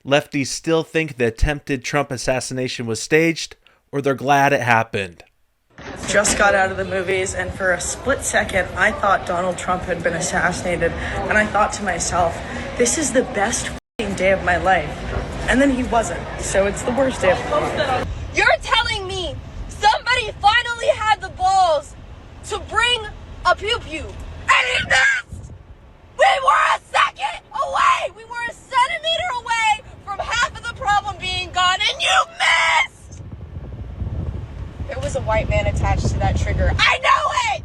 Lefties still think the attempted Trump assassination was staged, or they're glad it happened. Just got out of the movies, and for a split second, I thought Donald Trump had been assassinated, and I thought to myself, this is the best day of my life. And then he wasn't, so it's the worst day of my life. You're telling me somebody finally had the balls to bring a pew-pew, and he missed! We were a second away! We were a centimeter away from half of the problem being gone, and you missed! There was a white man attached to that trigger. I know it!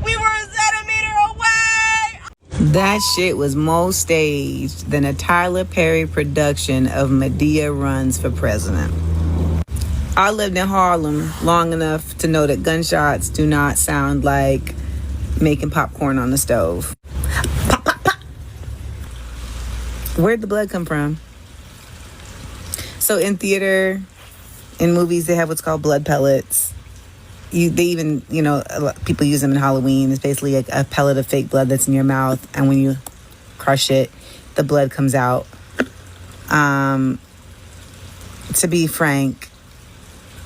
We were a centimeter away! That shit was more staged than a Tyler Perry production of Medea Runs for President. I lived in Harlem long enough to know that gunshots do not sound like making popcorn on the stove. Pop, pop, pop. Where'd the blood come from? So in theater, in movies, they have what's called blood pellets. They even, people use them in Halloween. It's basically a pellet of fake blood that's in your mouth, and when you crush it, the blood comes out. To be frank,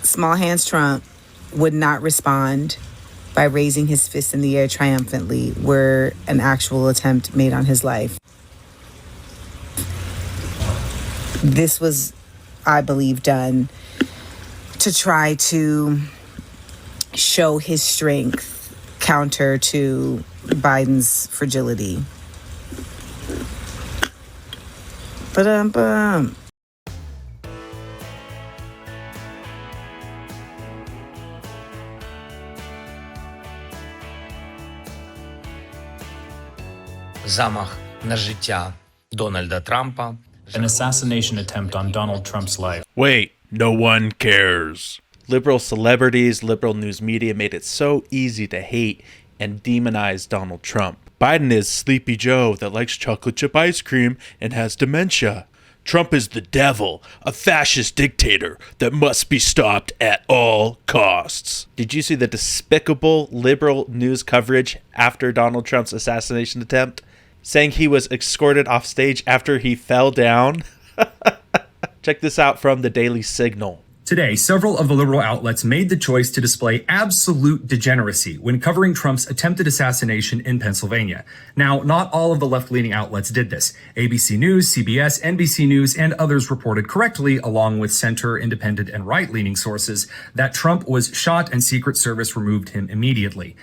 Small Hands Trump would not respond by raising his fist in the air triumphantly were an actual attempt made on his life. This was, I believe, done to try to show his strength counter to Biden's fragility. Ba-dum-bum. Замах на життя Дональда Трампа. An assassination attempt on Donald Trump's life. Wait, no one cares. Liberal celebrities, liberal news media made it so easy to hate and demonize Donald Trump. Biden is Sleepy Joe that likes chocolate chip ice cream and has dementia. Trump is the devil, a fascist dictator that must be stopped at all costs. Did you see the despicable liberal news coverage after Donald Trump's assassination attempt? Saying he was escorted off stage after he fell down? Check this out from the Daily Signal. Today, several of the liberal outlets made the choice to display absolute degeneracy when covering Trump's attempted assassination in Pennsylvania. Now, not all of the left-leaning outlets did this. ABC News, CBS, NBC News, and others reported correctly, along with center, independent, and right-leaning sources, that Trump was shot and Secret Service removed him immediately.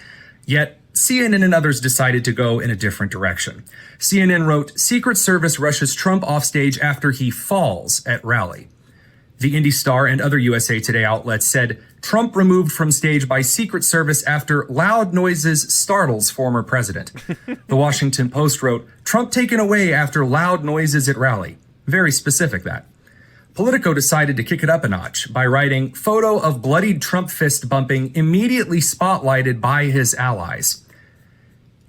Yet, CNN and others decided to go in a different direction. CNN wrote, Secret Service rushes Trump off stage after he falls at rally. The Indy Star and other USA Today outlets said Trump removed from stage by Secret Service after loud noises startles former president. The Washington Post wrote, Trump taken away after loud noises at rally. Very specific, that. Politico decided to kick it up a notch by writing, photo of bloodied Trump fist bumping immediately spotlighted by his allies.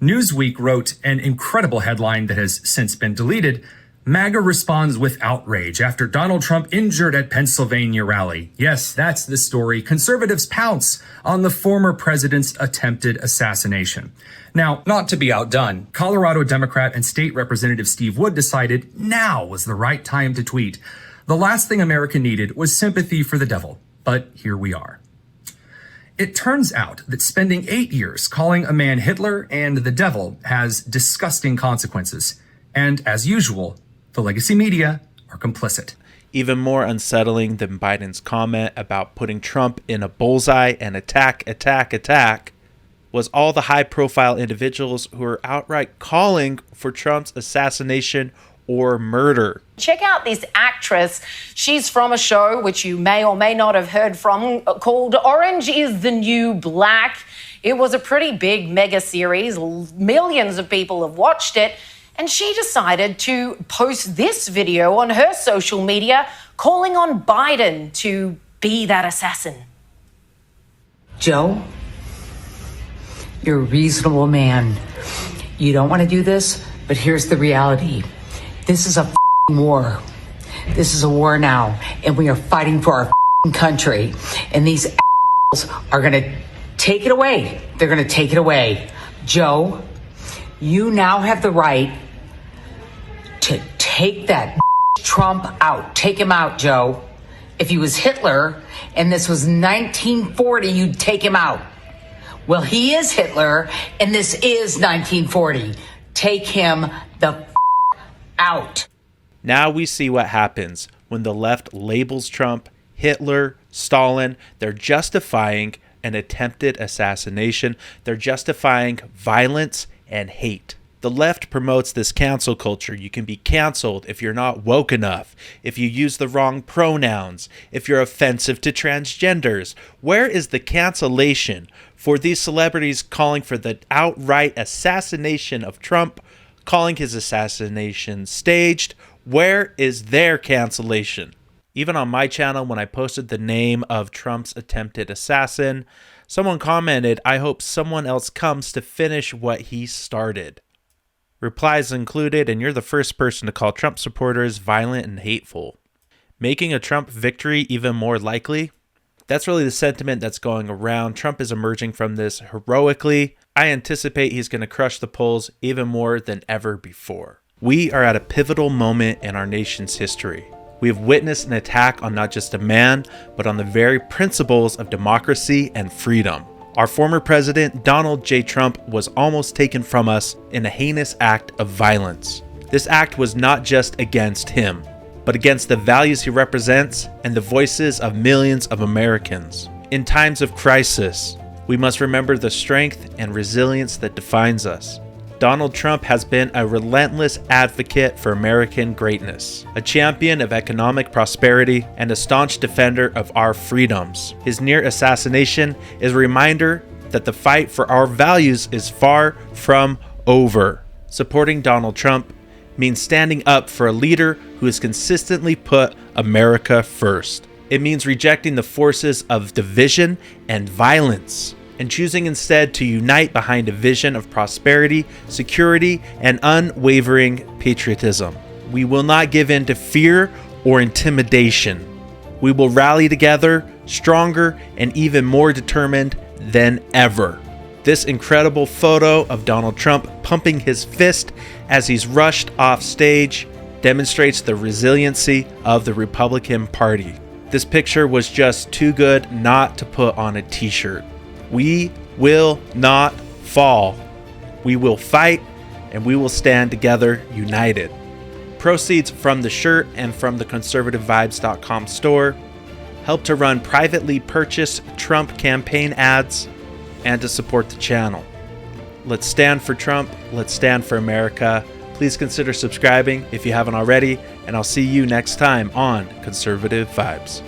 Newsweek wrote an incredible headline that has since been deleted. MAGA responds with outrage after Donald Trump injured at Pennsylvania rally. Yes, that's the story. Conservatives pounce on the former president's attempted assassination. Now, not to be outdone, Colorado Democrat and State Representative Steve Wood decided now was the right time to tweet. The last thing America needed was sympathy for the devil. But here we are. It turns out that spending 8 years calling a man Hitler and the devil has disgusting consequences. And as usual, the legacy media are complicit. Even more unsettling than Biden's comment about putting Trump in a bullseye and attack was all the high-profile individuals who are outright calling for Trump's assassination or murder. Check out this actress. She's from a show which you may or may not have heard from called Orange is the New Black. It was a pretty big mega series. Millions of people have watched it. And she decided to post this video on her social media calling on Biden to be that assassin. Joe, you're a reasonable man. You don't want to do this, but here's the reality. This is a war. This is a war now, and we are fighting for our country. And these are going to take it away. They're going to take it away. Joe, you now have the right to take that Trump out. Take him out, Joe. If he was Hitler and this was 1940, you'd take him out. Well, he is Hitler and this is 1940. Take him the out. Now we see what happens when the left labels Trump, Hitler, Stalin. They're justifying an attempted assassination. They're justifying violence and hate. The left promotes this cancel culture. You can be canceled if you're not woke enough, if you use the wrong pronouns, if you're offensive to transgenders. Where is the cancellation for these celebrities calling for the outright assassination of Trump, calling his assassination staged? Where is their cancellation? Even on my channel, when I posted the name of Trump's attempted assassin, someone commented, "I hope someone else comes to finish what he started." Replies included, "And you're the first person to call Trump supporters violent and hateful." Making a Trump victory even more likely? That's really the sentiment that's going around. Trump is emerging from this heroically. I anticipate he's going to crush the polls even more than ever before. We are at a pivotal moment in our nation's history. We have witnessed an attack on not just a man, but on the very principles of democracy and freedom. Our former president, Donald J. Trump, was almost taken from us in a heinous act of violence. This act was not just against him, but against the values he represents and the voices of millions of Americans. In times of crisis, we must remember the strength and resilience that defines us. Donald Trump has been a relentless advocate for American greatness, a champion of economic prosperity, and a staunch defender of our freedoms. His near assassination is a reminder that the fight for our values is far from over. Supporting Donald Trump means standing up for a leader who has consistently put America first. It means rejecting the forces of division and violence, and choosing instead to unite behind a vision of prosperity, security, and unwavering patriotism. We will not give in to fear or intimidation. We will rally together, stronger and even more determined than ever. This incredible photo of Donald Trump pumping his fist as he's rushed off stage demonstrates the resiliency of the Republican Party. This picture was just too good not to put on a t-shirt. We will not fall. We will fight, and we will stand together united. Proceeds from the shirt and from the conservativevibes.com store help to run privately purchased Trump campaign ads and to support the channel. Let's stand for Trump. Let's stand for America. Please consider subscribing if you haven't already, and I'll see you next time on Conservative Vibes.